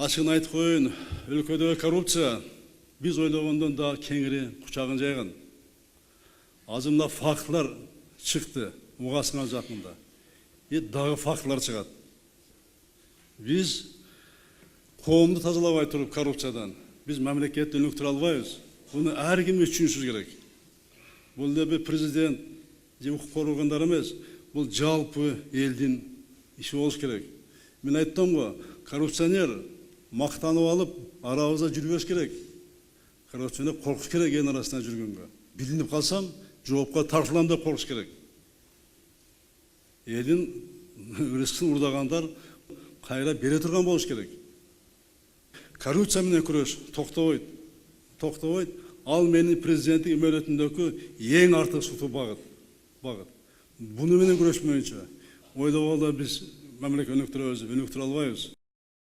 Ашығын айтып қойын, өлкөдөгү коррупция біз ойлогондон да кеңири кучагын жайган. Азыр мына фактылар чыкты угасыңа жакында. Дагы фактылар чыгат. Біз коомду тазалабай туруп коррупциядан біз мамлекетти өнүктүрө албайбыз. Буну ар ким түшүнүшү керек. Бул бир президент же укук коргоогундар эмес, бул жалпы элдин иши болуш керек. Мен айттым го, коррупционер мактанып алып, арабызда жүрбөш керек. Коррупционер коркуш керек эл арасында жүргөнгө. Билинип калсам, жоопко тартылам деп коркуш керек. Элдин рызкын урдагандар кайра бере турган болуш керек. Коррупция менен күрөш токтобойт. Ал менин президенттик мөөнөтүндөгү эң артык сутуу багыт. Буну менен күрөшмөйүнчө ойлогондо биз мамлекет өнүктүрө албайбыз.